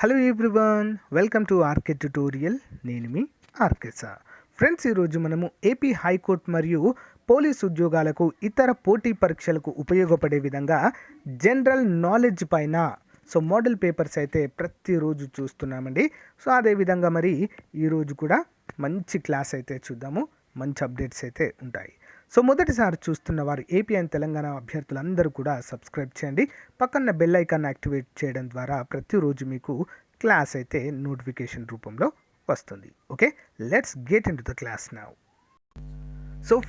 Hello everyone, welcome to RK tutorial. నేను మీ RK sir. Friends, ఈరోజు మనము ఏపీ హైకోర్టు మరియు పోలీస్ ఉద్యోగాలకు ఇతర పోటీ పరీక్షలకు ఉపయోగపడే విధంగా జనరల్ నాలెడ్జ్ పైన మోడల్ పేపర్స్ అయితే ప్రతిరోజు చూస్తున్నామండి. అదేవిధంగా మరి ఈరోజు కూడా మంచి క్లాస్ అయితే చూద్దాము. మంచి అప్డేట్స్ అయితే ఉంటాయి. మొదటిసారి చూస్తున్న వారు ఏపీ అండ్ తెలంగాణ అభ్యర్థులందరూ కూడా సబ్స్క్రైబ్ చేయండి. పక్కన బెల్ ఐకాన్ యాక్టివేట్ చేయడం ద్వారా ప్రతిరోజు మీకు క్లాస్ అయితే నోటిఫికేషన్ రూపంలో వస్తుంది. Okay, let's get in to the class now.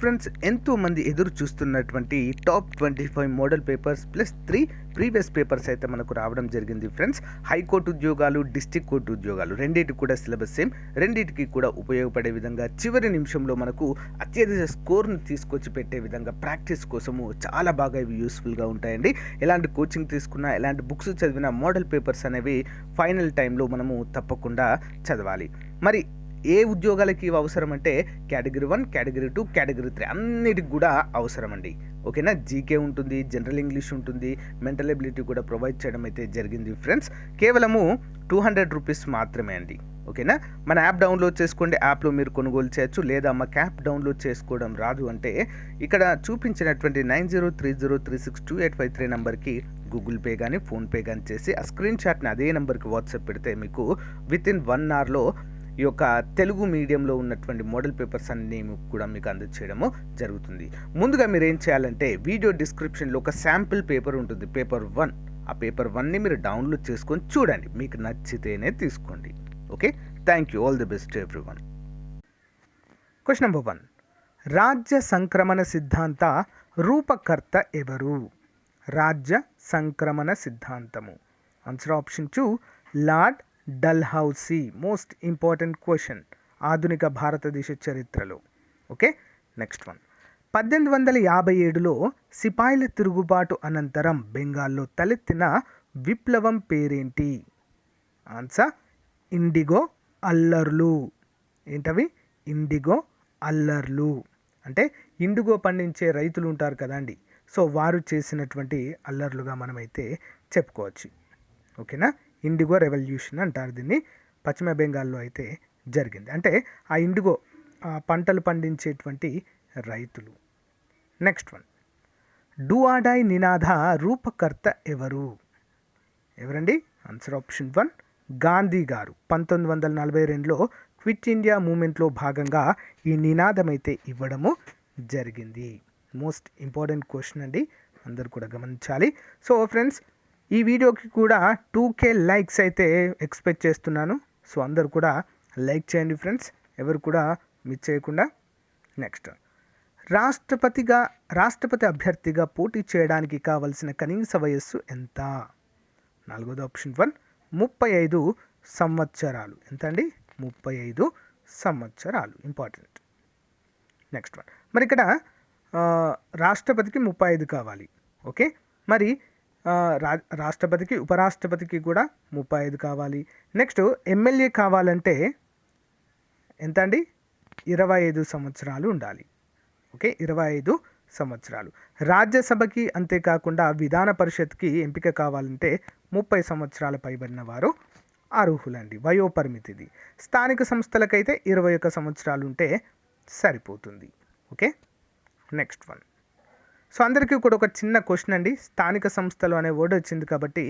Friends, ఎంతోమంది ఎదురు చూస్తున్నటువంటి top 25 model papers plus 3 previous papers అయితే మనకు రావడం జరిగింది. ఫ్రెండ్స్, హైకోర్టు ఉద్యోగాలు, డిస్ట్రిక్ట్ కోర్టు ఉద్యోగాలు రెండింటికి కూడా సిలబస్ సేమ్, రెండింటికి కూడా ఉపయోగపడే విధంగా చివరి నిమిషంలో మనకు అత్యధిక స్కోర్ను తీసుకొచ్చి పెట్టే విధంగా ప్రాక్టీస్ కోసము చాలా బాగా ఇవి యూస్ఫుల్గా ఉంటాయండి. ఎలాంటి కోచింగ్ తీసుకున్నా, ఎలాంటి బుక్స్ చదివినా మోడల్ పేపర్స్ అనేవి ఫైనల్ టైంలో మనము తప్పకుండా చదవాలి. మరి ఏ ఉద్యోగాలకి ఇవి అవసరం అంటే కేటగిరీ 1, కేటగిరీ 2, కేటగిరీ 3 అన్నిటికి కూడా అవసరం అండి. ఓకేనా, జీకే ఉంటుంది, జనరల్ ఇంగ్లీష్ ఉంటుంది, మెంటల్ ఎబిలిటీ కూడా ప్రొవైడ్ చేయడం అయితే జరిగింది. ఫ్రెండ్స్, కేవలము 200 రూపీస్ మాత్రమే అండి. ఓకేనా, మన యాప్ డౌన్లోడ్ చేసుకోండి. యాప్లో మీరు కొనుగోలు చేయొచ్చు. లేదా మాకు యాప్ డౌన్లోడ్ చేసుకోవడం రాదు అంటే ఇక్కడ చూపించినటువంటి 9030362853 నెంబర్కి గూగుల్ పే కానీ ఫోన్పే కానీ చేసి ఆ స్క్రీన్ షాట్ని అదే నెంబర్కి వాట్సాప్ పెడితే మీకు వితిన్ 1 అవర్లో ఈ యొక్క తెలుగు మీడియంలో ఉన్నటువంటి మోడల్ పేపర్స్ అన్నీ కూడా మీకు అందజేయడము జరుగుతుంది. ముందుగా మీరు ఏం చేయాలంటే వీడియో డిస్క్రిప్షన్లో ఒక శాంపిల్ పేపర్ ఉంటుంది, పేపర్ 1. ఆ పేపర్ 1ని మీరు డౌన్లోడ్ చేసుకొని చూడండి, మీకు నచ్చితేనే తీసుకోండి. Okay, thank you. All the best everyone. Question number 1, రాజ్య సంక్రమణ సిద్ధాంత రూపకర్త ఎవరు? రాజ్య సంక్రమణ సిద్ధాంతము. Answer option 2 Lord Dalhousie. Most important question ఆధునిక భారతదేశ చరిత్రలో. Okay, next one. 1857లో సిపాయిల తిరుగుబాటు అనంతరం బెంగాల్లో తలెత్తిన విప్లవం పేరేంటి? ఆన్సర్ ఇండిగో అల్లర్లు. ఏంటవి? ఇండిగో అల్లర్లు. అంటే ఇండిగో పండించే రైతులు ఉంటారు కదండి, వారు చేసినటువంటి అల్లర్లుగా మనమైతే చెప్పుకోవచ్చు. ఓకేనా, ఇండిగో రెవల్యూషన్ అంటారు దీన్ని. పశ్చిమ బెంగాల్లో అయితే జరిగింది. అంటే ఆ ఇండిగో పంటలు పండించేటువంటి రైతులు. Next one, do or die నినాద రూపకర్త ఎవరండి? ఆన్సర్ ఆప్షన్ 1 గాంధీ గారు. 1942లో క్విట్ ఇండియా మూమెంట్లో భాగంగా ఈ నినాదం అయితే ఇవ్వడము జరిగింది. మోస్ట్ ఇంపార్టెంట్ క్వశ్చన్ అండి, అందరు కూడా గమనించాలి. ఫ్రెండ్స్, ఈ వీడియోకి కూడా 2K లైక్స్ అయితే ఎక్స్పెక్ట్ చేస్తున్నాను. అందరు కూడా లైక్ చేయండి ఫ్రెండ్స్, ఎవరు కూడా మిస్ చేయకుండా. నెక్స్ట్, రాష్ట్రపతి అభ్యర్థిగా పోటీ చేయడానికి కావలసిన కనీస వయస్సు ఎంత? 4వ ఆప్షన్ 1 35 సంవత్సరాలు. ఎంత అండి? 35 సంవత్సరాలు. ఇంపార్టెంట్. నెక్స్ట్ వన్, మరి ఇక్కడ రాష్ట్రపతికి 35 కావాలి. ఓకే, మరి రాష్ట్రపతికి, ఉపరాష్ట్రపతికి కూడా 35 కావాలి. నెక్స్ట్ ఎమ్మెల్యే కావాలంటే ఎంత అండి? 25 సంవత్సరాలు ఉండాలి. ఓకే, 25 సంవత్సరాలు. రాజ్యసభకి అంతేకాకుండా విధాన పరిషత్కి ఎంపిక కావాలంటే 30 సంవత్సరాల పైబడిన వారు అర్హులండి. వయోపరిమితిది. స్థానిక సంస్థలకైతే 21 సంవత్సరాలు ఉంటే సరిపోతుంది. Okay, next one. అందరికీ కూడా ఒక చిన్న క్వశ్చన్ అండి. స్థానిక సంస్థలు అనే వర్డ్ వచ్చింది కాబట్టి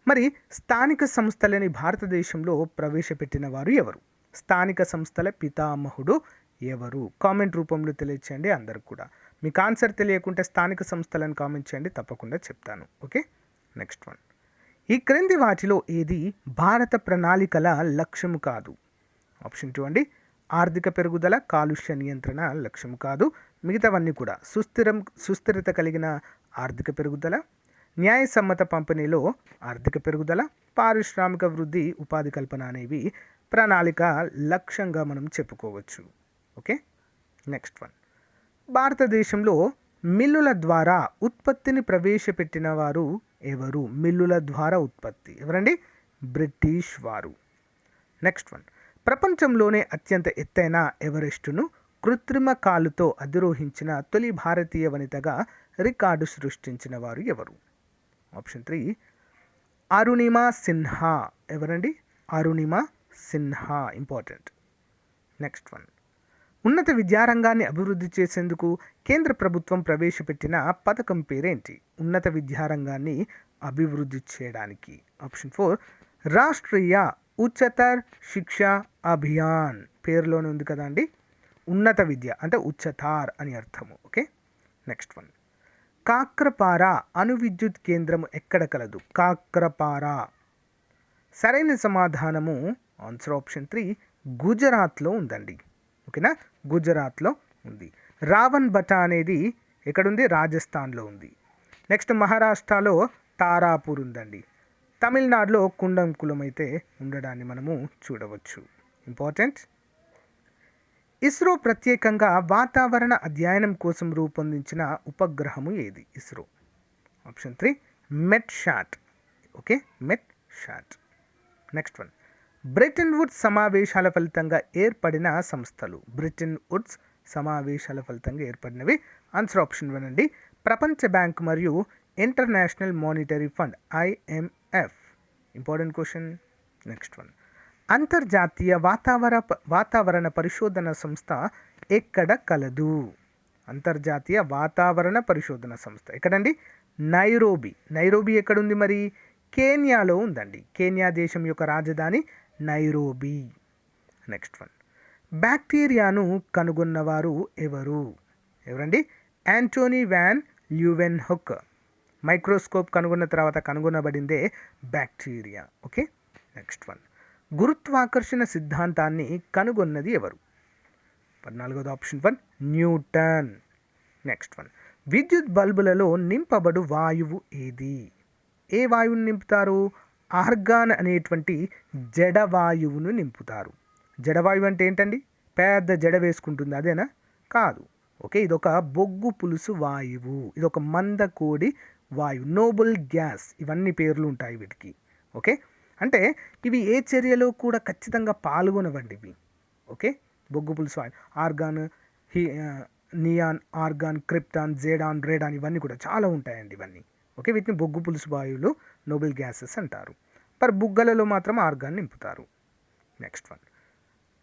మరి స్థానిక సంస్థలని భారతదేశంలో ప్రవేశపెట్టిన వారు ఎవరు? స్థానిక సంస్థల పితామహుడు ఎవరు? కామెంట్ రూపంలో తెలియచేయండి అందరు కూడా. మీకు ఆన్సర్ తెలియకుంటే స్థానిక సంస్థలను కామెంట్ చేయండి, తప్పకుండా చెప్తాను. Okay, next one. ఈ క్రింది వాటిలో ఏది భారత ప్రణాళికల లక్ష్యము కాదు? ఆప్షన్ 2 అండి, ఆర్థిక పెరుగుదల, కాలుష్య నియంత్రణ లక్ష్యం కాదు. మిగతావన్నీ కూడా సుస్థిరత కలిగిన ఆర్థిక పెరుగుదల, న్యాయసమ్మత పంపిణీలో ఆర్థిక పెరుగుదల, పారిశ్రామిక వృద్ధి, ఉపాధి కల్పన అనేవి ప్రణాళిక లక్ష్యంగా మనం చెప్పుకోవచ్చు. Okay, next one. భారతదేశంలో మిల్లుల ద్వారా ఉత్పత్తిని ప్రవేశపెట్టిన వారు ఎవరు? మిల్లుల ద్వారా ఉత్పత్తి ఎవరండి? బ్రిటిష్ వారు. Next one. ప్రపంచంలోనే అత్యంత ఎత్తైన ఎవరెస్టును కృత్రిమ కాలుతో అధిరోహించిన తొలి భారతీయ వనితగా రికార్డు సృష్టించిన వారు ఎవరు? ఆప్షన్ 3 అరుణిమ సిన్హా. ఎవరండి? Arunima Sinha. Important. Next one. ఉన్నత విద్యారంగాన్ని అభివృద్ధి చేసేందుకు కేంద్ర ప్రభుత్వం ప్రవేశపెట్టిన పథకం పేరేంటి? ఉన్నత విద్యారంగాన్ని అభివృద్ధి చేయడానికి. ఆప్షన్ 4 రాష్ట్రీయ ఉच्चतर శిక్షా అభియాన్. పేరులోనే ఉంది కదా అండి. ఉన్నత విద్య అంటే ఉच्चतार అని అర్థము. ఓకే. Next one. కాక్రపార అణు విద్యుత్ కేంద్రము ఎక్కడ కలదు? కాక్రపార. సరైన సమాధానము ఆన్సర్ ఆప్షన్ 3 గుజరాత్లో ఉందండి. ఓకేనా? గుజరాత్లో ఉంది. రావణ్ బటా అనేది ఎక్కడుంది? రాజస్థాన్లో ఉంది. నెక్స్ట్ మహారాష్ట్రలో తారాపూర్ ఉందండి. తమిళనాడులో కుండంకులం అయితే ఉండడాన్ని మనము చూడవచ్చు. ఇంపార్టెంట్. ఇస్రో ప్రత్యేకంగా వాతావరణ అధ్యయనం కోసం రూపొందించిన ఉపగ్రహము ఏది? ISRO. Option 3 Metsat. Okay, Metsat. Next one. Bretton Woods సమావేశాల ఫలితంగా ఏర్పడిన సంస్థలు. బ్రెటన్ వుడ్స్ సమావేశాల ఫలితంగా ఏర్పడినవి. ఆన్సర్ ఆప్షన్ 1 అండి. ప్రపంచ బ్యాంక్ మరియు international monetary fund IMF. Important question. Next one. అంతర్జాతీయ వాతావరణ పరిశోధన సంస్థ ఎక్కడ కలదు? అంతర్జాతీయ వాతావరణ పరిశోధన సంస్థ ఎక్కడండి? నైరోబి. నైరోబి ఎక్కడుంది మరి? కేన్యాలో ఉందండి. కేన్యా దేశం యొక్క రాజధాని నైరోబి. Next one. బ్యాక్టీరియాను కనుగొన్నవారు ఎవరు? ఎవరండి? Antonie van Leeuwenhoek. మైక్రోస్కోప్ కనుగొన్న తర్వాత కనుగొనబడిందే బ్యాక్టీరియా. ఓకే. Next one. గురుత్వాకర్షణ సిద్ధాంతాన్ని కనుగొన్నది ఎవరు? 14వ ఆప్షన్ 1 న్యూటన్. Next one. విద్యుత్ బల్బులలో నింపబడు వాయువు ఏది? ఏ వాయువును నింపుతారు? ఆర్గాన్ అనేటువంటి జడవాయువును నింపుతారు. జడవాయువు అంటే ఏంటండి? పెద్ద జడ వేసుకుంటుంది అదేనా? కాదు. ఓకే, ఇదొక బొగ్గు పులుసు వాయువు. ఇదొక మందకోడి వాయువు. Noble gas. ఇవన్నీ పేర్లు ఉంటాయి వీటికి. ఓకే, అంటే ఇవి ఏ చర్యలో కూడా ఖచ్చితంగా పాల్గొనవండి ఇవి. ఓకే, బొగ్గు పులుసు వాయువు. ఆర్గాన్, నియాన్, ఆర్గాన్, క్రిప్టాన్, జేడాన్, రేడాన్ ఇవన్నీ కూడా చాలా ఉంటాయండి ఇవన్నీ. ఓకే, వీటిని బొగ్గు పులుసు వాయువులు, నోబెల్ గ్యాసెస్ అంటారు. మరి బుగ్గలలో మాత్రం ఆర్గాన్ నింపుతారు. Next one.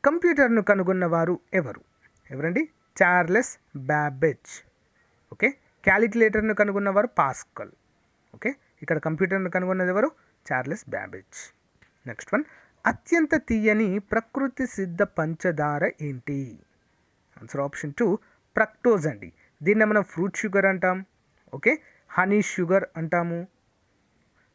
కంప్యూటర్ను కనుగొన్నవారు ఎవరు? ఎవరండి? Charles Babbage. ఓకే. క్యాలిక్యులేటర్ను కనుగొన్నవారు పాస్కల్. ఓకే, ఇక్కడ కంప్యూటర్ను కనుగొన్నది ఎవరు? Charles Babbage. Next one. అత్యంత తీయని ప్రకృతి సిద్ధ పంచదార ఏంటి? ఆన్సర్ ఆప్షన్ 2 ఫ్రక్టోజ్ అండి. దీన్ని మనం ఫ్రూట్ షుగర్ అంటాం. ఓకే, హనీ షుగర్ అంటాము.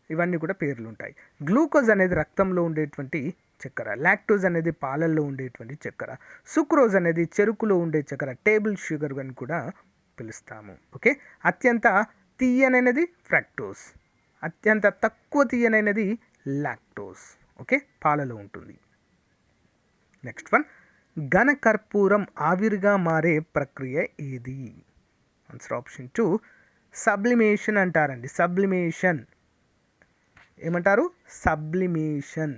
ఇవన్నీ కూడా పేర్లు ఉంటాయి. గ్లూకోజ్ అనేది రక్తంలో ఉండేటువంటి చక్కెర. లాక్టోజ్ అనేది పాలల్లో ఉండేటువంటి చక్కెర. సుక్రోజ్ అనేది చెరుకులో ఉండే చక్కెర. టేబుల్ షుగర్ అని కూడా పిలుస్తాము. ఓకే, అత్యంత తీయనైనది ఫ్రక్టోజ్. అత్యంత తక్కువ తీయనైనది లాక్టోజ్. ఓకే, పాలలో ఉంటుంది. Next one. ఘన కర్పూరం ఆవిరిగా మారే ప్రక్రియ ఏది? ఆన్సర్ ఆప్షన్ 2 సబ్లిమేషన్ అంటారండి. సబ్లిమేషన్ ఏమంటారు? సబ్లిమేషన్.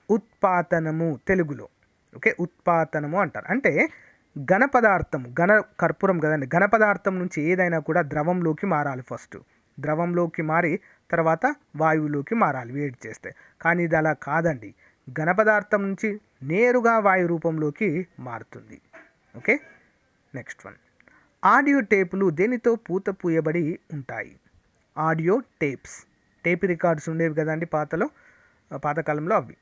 ఉత్పాతనము తెలుగులో. ఓకే, ఉత్పాతనము అంటారు. అంటే ఘన పదార్థం, ఘన కర్పూరం కదండి, ఘన పదార్థం నుంచి ఏదైనా కూడా ద్రవంలోకి మారాలి. ఫస్ట్ ద్రవంలోకి మారి తర్వాత వాయువులోకి మారాలి వేడి చేస్తే. కానీ ఇది అలా కాదండి. ఘన పదార్థం నుంచి నేరుగా వాయు రూపంలోకి మారుతుంది. ఓకే. Next one. ఆడియో టేపులు దేనితో పూత పూయబడి ఉంటాయి? Audio tapes. టేప్ రికార్డ్స్ ఉండేవి కదండి పాతకాలంలో అవి.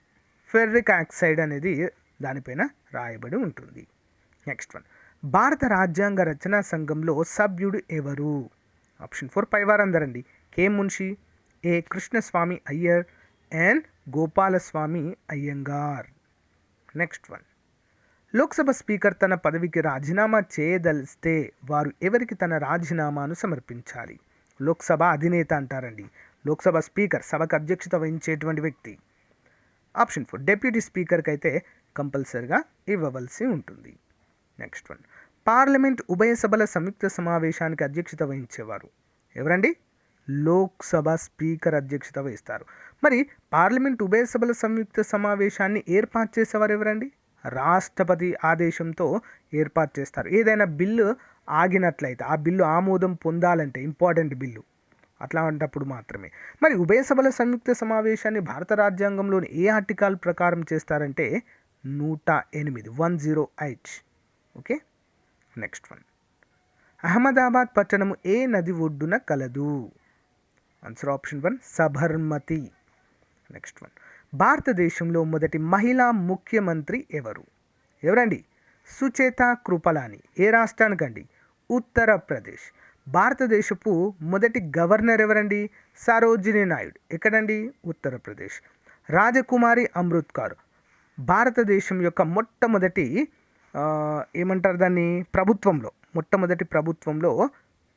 ఫెర్రిక్ ఆక్సైడ్ అనేది దానిపైన రాయబడి ఉంటుంది. Next one. భారత రాజ్యాంగ రచనా సంఘంలో సభ్యుడు ఎవరు? ఆప్షన్ 4 పైవారందరండి. K Munshi, A Krishnaswamy Iyer and Gopalaswamy Iyengar. Next one. Lok Sabha speaker తన పదవికి రాజీనామా చేయదలిస్తే వారు ఎవరికి తన రాజీనామాను సమర్పించాలి? లోక్సభ అధినేత అంటారండి. లోక్సభ స్పీకర్, సభకు అధ్యక్షత వహించేటువంటి వ్యక్తి. ఆప్షన్ 4 డిప్యూటీ స్పీకర్కి అయితే కంపల్సరిగా ఇవ్వవలసి ఉంటుంది. Next one. పార్లమెంట్ ఉభయ సభల సంయుక్త సమావేశానికి అధ్యక్షత వహించేవారు ఎవరండి? లోక్సభ స్పీకర్ అధ్యక్షత వహిస్తారు. మరి పార్లమెంట్ ఉభయ సభల సంయుక్త సమావేశాన్ని ఏర్పాటు చేసేవారు ఎవరండి? రాష్ట్రపతి ఆదేశంతో ఏర్పాటు చేస్తారు. ఏదైనా బిల్లు ఆగినట్లయితే, ఆ బిల్లు ఆమోదం పొందాలంటే, ఇంపార్టెంట్ బిల్లు అట్లాంటప్పుడు మాత్రమే. మరి ఉభయ సభల సంయుక్త సమావేశాన్ని భారత రాజ్యాంగంలోని ఏ ఆర్టికల్ ప్రకారం చేస్తారంటే 108 108. Okay, next one. అహ్మదాబాద్ పట్టణము ఏ నది ఒడ్డున కలదు? Answer option 1 Sabarmati. Next one. భారతదేశంలో మొదటి మహిళా ముఖ్యమంత్రి ఎవరు? ఎవరండి? సుచేత కృపలాని. ఏ రాష్ట్రానికండి? ఉత్తరప్రదేశ్. భారతదేశపు మొదటి గవర్నర్ ఎవరండి? సరోజిని నాయుడు. ఎక్కడండి? ఉత్తరప్రదేశ్. రాజకుమారి అమృత్ కౌర్ భారతదేశం యొక్క మొట్టమొదటి ఏమంటారు దాన్ని, మొట్టమొదటి ప్రభుత్వంలో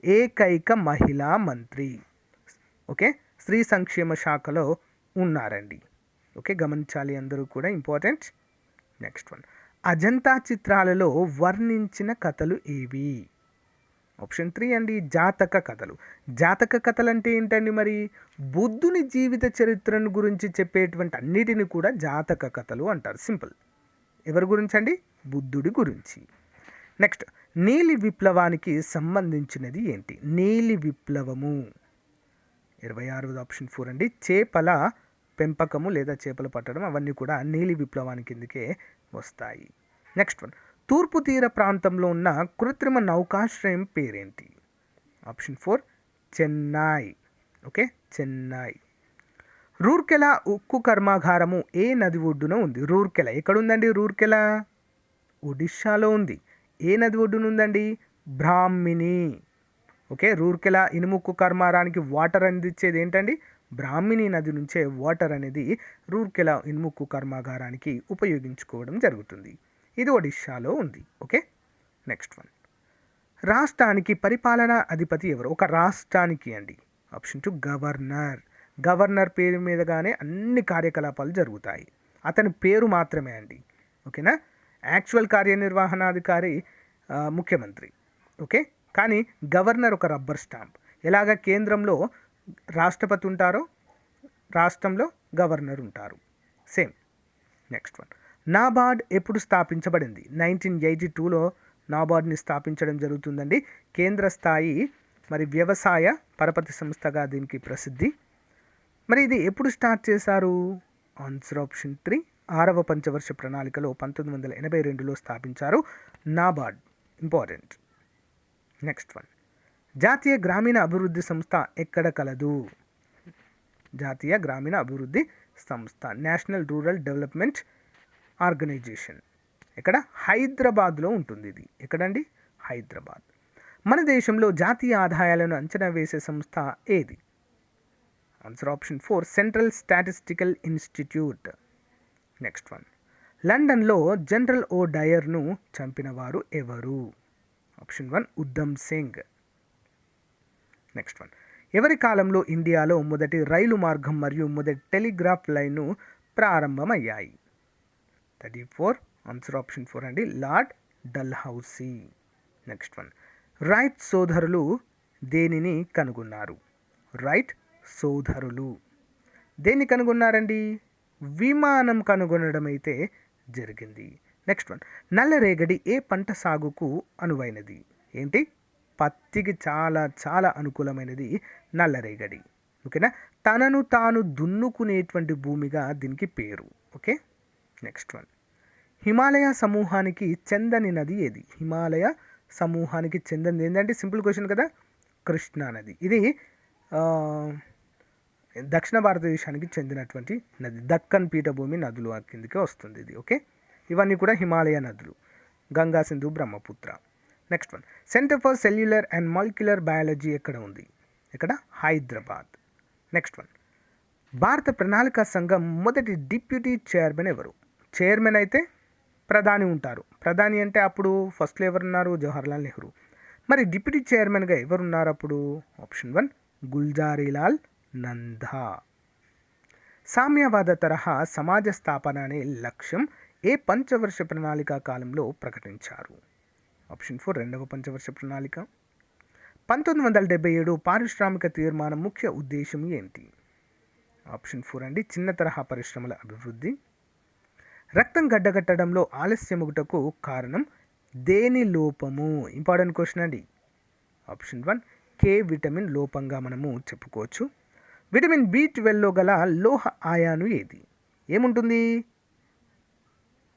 ఏకైక మహిళా మంత్రి. ఓకే, స్త్రీ సంక్షేమ శాఖలో ఉన్నారండి. ఓకే, గమనించాలి అందరూ కూడా, ఇంపార్టెంట్. Next one. అజంతా చిత్రాలలో వర్ణించిన కథలు ఏవి? ఆప్షన్ 3 అండి, జాతక కథలు. జాతక కథలు అంటే ఏంటండి? మరి బుద్ధుని జీవిత చరిత్రను గురించి చెప్పేటువంటి అన్నిటిని కూడా జాతక కథలు అంటారు. సింపుల్. ఎవరి గురించి అండి? బుద్ధుడి గురించి. నెక్స్ట్, నీలి విప్లవానికి సంబంధించినది ఏంటి? నీలి విప్లవము 26వ ఆప్షన్ 4 అండి. చేపల పెంపకము లేదా చేపలు పట్టడం అవన్నీ కూడా నీలి విప్లవానికి కిందకే వస్తాయి. Next one. తూర్పు తీర ప్రాంతంలో ఉన్న కృత్రిమ నౌకాశ్రయం పేరేంటి? ఆప్షన్ 4 చెన్నై. ఓకే, చెన్నై. రూర్కెలా ఉక్కు కర్మాగారము ఏ నది ఒడ్డున ఉంది? రూర్కెలా ఎక్కడుందండి? రూర్కెలా ఒడిశాలో ఉంది. ఏ నది ఒడ్డున ఉందండి? బ్రాహ్మిణి. ఓకే, రూర్కెలా ఇనుముక్కు కర్మారానికి వాటర్ అందించేది ఏంటండి? బ్రాహ్మిణి నది నుంచే వాటర్ అనేది రూర్కెలా ఇనుముక్కు కర్మాగారానికి ఉపయోగించుకోవడం జరుగుతుంది. ఇది ఒడిశాలో ఉంది. Okay, next one. రాష్ట్రానికి పరిపాలనా అధిపతి ఎవరు? ఒక రాష్ట్రానికి అండి. Option 2 governor. గవర్నర్ పేరు మీదగానే అన్ని కార్యకలాపాలు జరుగుతాయి. అతని పేరు మాత్రమే అండి. ఓకేనా? యాక్చువల్ కార్యనిర్వహణాధికారి ముఖ్యమంత్రి. ఓకే, కానీ గవర్నర్ ఒక రబ్బర్ స్టాంప్. ఎలాగ కేంద్రంలో రాష్ట్రపతి ఉంటారో రాష్ట్రంలో గవర్నర్ ఉంటారు. సేమ్. Next one. నాబార్డ్ ఎప్పుడు స్థాపించబడింది? 1982లో నాబార్డ్ని స్థాపించడం జరుగుతుందండి. కేంద్ర స్థాయి మరి వ్యవసాయ పరపతి సంస్థగా దీనికి ప్రసిద్ధి. మరి ఇది ఎప్పుడు స్టార్ట్ చేశారు? ఆన్సర్ ఆప్షన్ 3 6వ పంచవర్ష ప్రణాళికలో 1982లో స్థాపించారు నాబార్డ్. ఇంపార్టెంట్. Next one. జాతీయ గ్రామీణ అభివృద్ధి సంస్థ ఎక్కడ కలదు? జాతీయ గ్రామీణ అభివృద్ధి సంస్థ నేషనల్ రూరల్ డెవలప్మెంట్ ఆర్గనైజేషన్. ఎక్కడ? హైదరాబాద్లో ఉంటుంది. ఇది ఎక్కడండి? హైదరాబాద్. మన దేశంలో జాతీయ ఆదాయాలను అంచనా వేసే సంస్థ ఏది? Answer option 4 central statistical institute. Next one. లండన్లో జనరల్ ఓ డయర్ను చంపిన వారు ఎవరు? Option 1 Udham Singh. Next one. ఎవరి కాలంలో ఇండియాలో మొదటి రైలు మార్గం మరియు మొదటి టెలిగ్రాఫ్ లైను ప్రారంభమయ్యాయి? 34 ఆన్సర్ ఆప్షన్ 4 అండి, lord Dalhousie. Next one. Right సోదరులు దేనిని కనుగొన్నారు? రైట్ సోదరులు దేన్ని కనుగొన్నారండి? విమానం కనుగొనడం అయితే జరిగింది. Next one. నల్లరేగడి ఏ పంట సాగుకు అనువైనది? ఏంటి? పత్తికి చాలా చాలా అనుకూలమైనది నల్లరేగడి. ఓకేనా? తనను తాను దున్నుకునేటువంటి భూమిగా దీనికి పేరు. Okay, next one. హిమాలయ సమూహానికి చెందని నది ఏది? హిమాలయ సమూహానికి చెందింది ఏంటంటే సింపుల్ క్వశ్చన్ కదా, కృష్ణా నది. ఇది దక్షిణ భారతదేశానికి చెందినటువంటి నది. దక్కన్ పీఠభూమి నదులు కిందకి వస్తుంది ఇది. ఓకే, ఇవన్నీ కూడా హిమాలయ నదులు, Ganga, Sindhu, Brahmaputra. Next one. Centre for cellular and molecular biology ఎక్కడ ఉంది? ఇక్కడ హైదరాబాద్. Next one. భారత ప్రణాళికా సంఘం మొదటి డిప్యూటీ చైర్మన్ ఎవరు? చైర్మన్ అయితే ప్రధాని ఉంటారు. ప్రధాని అంటే అప్పుడు ఫస్ట్లో ఎవరున్నారు? జవహర్లాల్ నెహ్రూ. మరి డిప్యూటీ చైర్మన్గా ఎవరున్నారు అప్పుడు? ఆప్షన్ 1 గుల్జారీలాల్ నందా. సామ్యవాద తరహా సమాజ స్థాపన అనే లక్ష్యం ఏ పంచవర్ష ప్రణాళిక కాలంలో ప్రకటించారు? ఆప్షన్ 4 రెండవ పంచవర్ష ప్రణాళిక. 1977 పారిశ్రామిక తీర్మానం ముఖ్య ఉద్దేశం ఏంటి? ఆప్షన్ 4 అండి, చిన్న తరహా పరిశ్రమల అభివృద్ధి. రక్తం గడ్డగట్టడంలో ఆలస్యముగుటకు కారణం దేని లోపము? ఇంపార్టెంట్ క్వశ్చన్ అండి. ఆప్షన్ 1 కే విటమిన్ లోపంగా మనము చెప్పుకోవచ్చు. విటమిన్ B12లో గల లోహ అయాను ఏది? ఏముంటుంది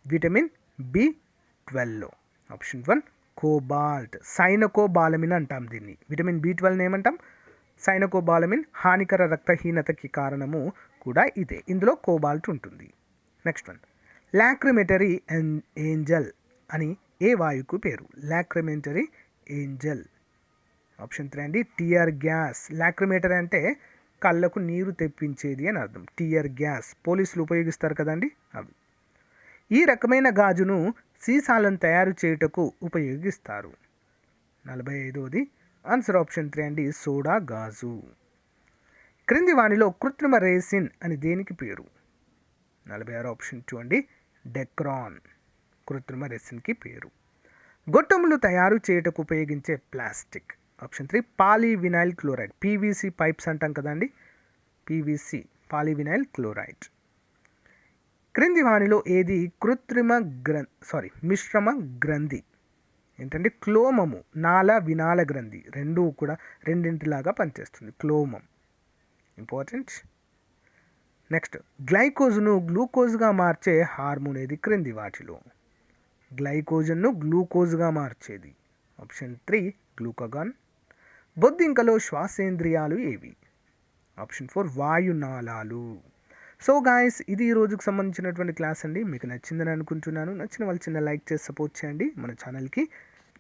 విటమిన్ B12లో? Option 1 cobalt. సైనకోబాలమిన్ అంటాం దీన్ని. విటమిన్ B12 ఏమంటాం? సైనకోబాలమిన్. హానికర రక్తహీనతకి కారణము కూడా ఇదే. ఇందులో కోబాల్ట్ ఉంటుంది. నెక్స్ట్ వన్, లాక్రిమేటరీ ఏంజల్ అని ఏ వాయువుకు పేరు? లాక్రిమేటరీ ఏంజల్. ఆప్షన్ 3 అండి టియర్ గ్యాస్. లాక్రిమేటరీ అంటే కళ్ళకు నీరు తెప్పించేది అని అర్థం. టియర్ గ్యాస్ పోలీసులు ఉపయోగిస్తారు కదండి అవి. ఈ రకమైన గాజును సీసాలను తయారు చేయుటకు ఉపయోగిస్తారు. 45వది ఆన్సర్ ఆప్షన్ 3 అండి సోడా గాజు. క్రింది వానిలో కృత్రిమ రేసిన్ అని దేనికి పేరు? 46 ఆప్షన్ 2 అండి డెక్రాన్. కృత్రిమ రెసిన్కి పేరు. గొట్టములు తయారు చేయుటకు ఉపయోగించే plastic. Option 3 polyvinyl chloride. PVC pipes అంటాం కదండి, పీవీసీ పాలీవినైల్ క్లోరైడ్. క్రింది వానిలో ఏది మిశ్రమ గ్రంథి? ఏంటంటే క్లోమము. నాళ వినాళ గ్రంథి రెండూ కూడా రెండింటిలాగా పనిచేస్తుంది. క్లోమం ఇంపార్టెంట్. నెక్స్ట్, గ్లైకోజ్ను గ్లూకోజ్గా మార్చే హార్మోన్ ఏది క్రింది వాటిలో? గ్లైకోజన్ను గ్లూకోజ్గా మార్చేది. Option 3 glucagon. బొద్దింకలో శ్వాసేంద్రియాలు ఏవి? ఆప్షన్ 4 వాయునాళాలు. సో గాయస్, ఇది ఈ రోజుకు సంబంధించినటువంటి క్లాస్ అండి. మీకు నచ్చిందని అనుకుంటున్నాను. నచ్చిన వాళ్ళు చిన్న లైక్ చేసి సపోర్ట్ చేయండి. మన ఛానల్కి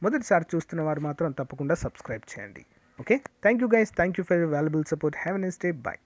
మొదటిసారి చూస్తున్న వారు మాత్రం తప్పకుండా సబ్స్క్రైబ్ చేయండి. Okay, thank you guys. Thank you for your valuable support. Have a nice day. By.